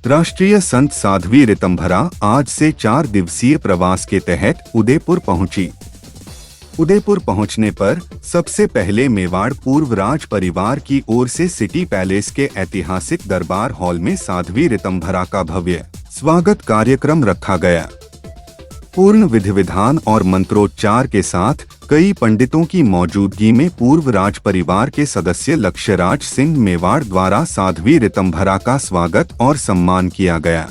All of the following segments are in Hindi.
राष्ट्रीय संत साध्वी ऋतंभरा आज से 4 दिवसीय प्रवास के तहत उदयपुर पहुंची। उदयपुर पहुंचने पर सबसे पहले मेवाड़ पूर्व राज परिवार की ओर से सिटी पैलेस के ऐतिहासिक दरबार हॉल में साध्वी ऋतंभरा का भव्य स्वागत कार्यक्रम रखा गया। पूर्ण विधि विधान और मंत्रोच्चार के साथ कई पंडितों की मौजूदगी में पूर्व राज परिवार के सदस्य लक्ष्यराज सिंह मेवाड़ द्वारा साध्वी ऋतंभरा का स्वागत और सम्मान किया गया।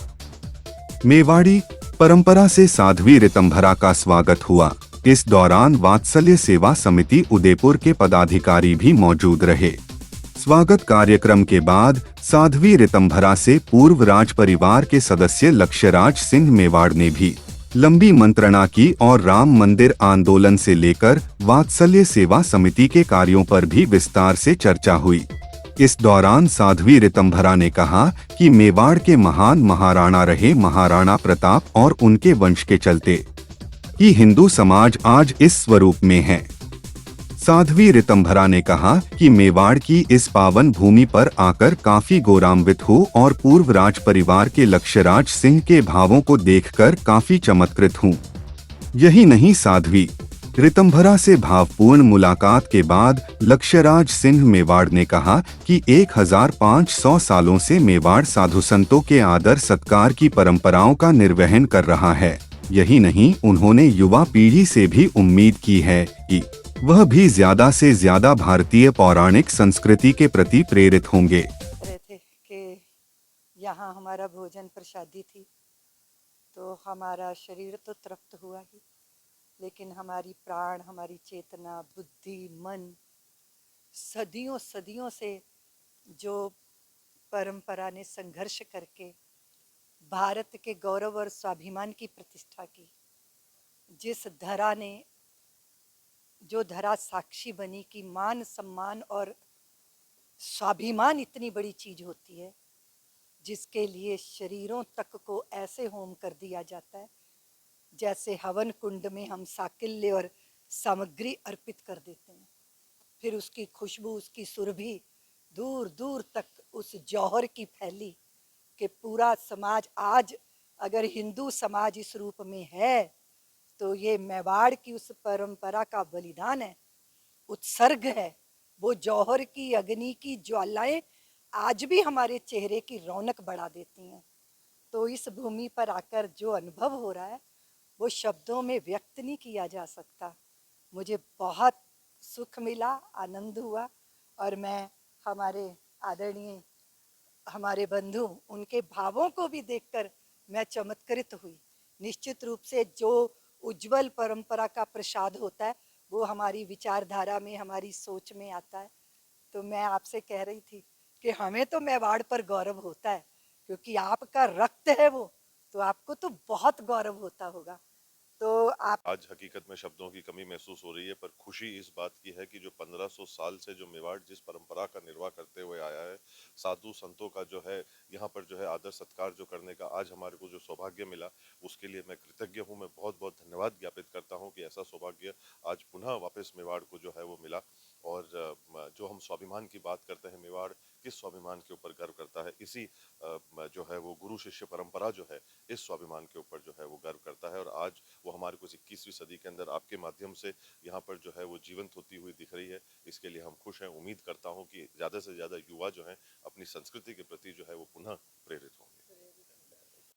मेवाड़ी परंपरा से साध्वी ऋतंभरा का स्वागत हुआ। इस दौरान वात्सल्य सेवा समिति उदयपुर के पदाधिकारी भी मौजूद रहे। स्वागत कार्यक्रम के बाद साध्वी ऋतंभरा से पूर्व राज परिवार के सदस्य लक्ष्यराज सिंह मेवाड़ ने भी लंबी मंत्रणा की और राम मंदिर आंदोलन से लेकर वात्सल्य सेवा समिति के कार्यों पर भी विस्तार से चर्चा हुई। इस दौरान साध्वी ऋतंभरा ने कहा कि मेवाड़ के महान महाराणा रहे महाराणा प्रताप और उनके वंश के चलते ही हिंदू समाज आज इस स्वरूप में है। साध्वी ऋतंभरा ने कहा कि मेवाड़ की इस पावन भूमि पर आकर काफी गौरवान्वित हूँ और पूर्व राज परिवार के लक्ष्यराज सिंह के भावों को देखकर काफी चमत्कृत हूँ। यही नहीं, साध्वी ऋतंभरा से भावपूर्ण मुलाकात के बाद लक्ष्यराज सिंह मेवाड़ ने कहा कि 1500 सालों से मेवाड़ साधु संतों के आदर सत्कार की परंपराओं का निर्वहन कर रहा है। यही नहीं, उन्होंने युवा पीढ़ी से भी उम्मीद की है कि वह भी ज्यादा से ज्यादा भारतीय पौराणिक संस्कृति के प्रति प्रेरित होंगे। रहे थे कि यहाँ हमारा भोजन प्रसादी थी तो हमारा शरीर तो तृप्त हुआ ही, लेकिन हमारी प्राण, हमारी चेतना, बुद्धि, मन सदियों सदियों से जो परंपरा ने संघर्ष करके भारत के गौरव और स्वाभिमान की प्रतिष्ठा की, जिस धरा ने जो धरा साक्षी बनी कि मान सम्मान और स्वाभिमान इतनी बड़ी चीज होती है जिसके लिए शरीरों तक को ऐसे होम कर दिया जाता है जैसे हवन कुंड में हम साकिल्य और सामग्री अर्पित कर देते हैं। फिर उसकी खुशबू, उसकी सुरभि दूर दूर तक उस जौहर की फैली कि पूरा समाज आज अगर हिंदू समाज इस रूप में है तो ये मेवाड़ की उस परंपरा का बलिदान है, उत्सर्ग है। वो जौहर की अग्नि की ज्वालाएं आज भी हमारे चेहरे की रौनक बढ़ा देती हैं। तो इस भूमि पर आकर जो अनुभव हो रहा है वो शब्दों में व्यक्त नहीं किया जा सकता। मुझे बहुत सुख मिला, आनंद हुआ और मैं हमारे आदरणीय हमारे बंधु उनके भावों को भी देखकर मैं चमत्कृत हुई। निश्चित रूप से जो उज्जवल परंपरा का प्रसाद होता है वो हमारी विचारधारा में, हमारी सोच में आता है। तो मैं आपसे कह रही थी कि हमें तो मेवाड़ पर गौरव होता है क्योंकि आपका रक्त है वो, तो आपको तो बहुत गौरव होता होगा। तो आप आज हकीकत में शब्दों की कमी महसूस हो रही है, पर खुशी इस बात की है कि जो 1500 साल से जो मेवाड़ जिस परंपरा का निर्वाह करते हुए आया है, साधु संतों का जो है यहाँ पर जो है आदर सत्कार जो करने का आज हमारे को जो सौभाग्य मिला, उसके लिए मैं कृतज्ञ हूँ। मैं बहुत बहुत धन्यवाद ज्ञापित करता हूँ कि ऐसा सौभाग्य आज पुनः वापस मेवाड़ को जो है वो मिला। और जो हम स्वाभिमान की बात करते हैं, मेवाड़ किस स्वाभिमान के ऊपर गर्व करता है, इसी जो है वो गुरु शिष्य परंपरा जो है इस स्वाभिमान के ऊपर जो है वो गर्व करता है। और आज वो हमारे को 21वीं सदी के अंदर आपके माध्यम से यहाँ पर जो है वो जीवंत होती हुई दिख रही है। इसके लिए हम खुश हैं। उम्मीद करता हूँ कि ज़्यादा से ज़्यादा युवा जो हैं अपनी संस्कृति के प्रति जो है वो पुनः प्रेरित हों।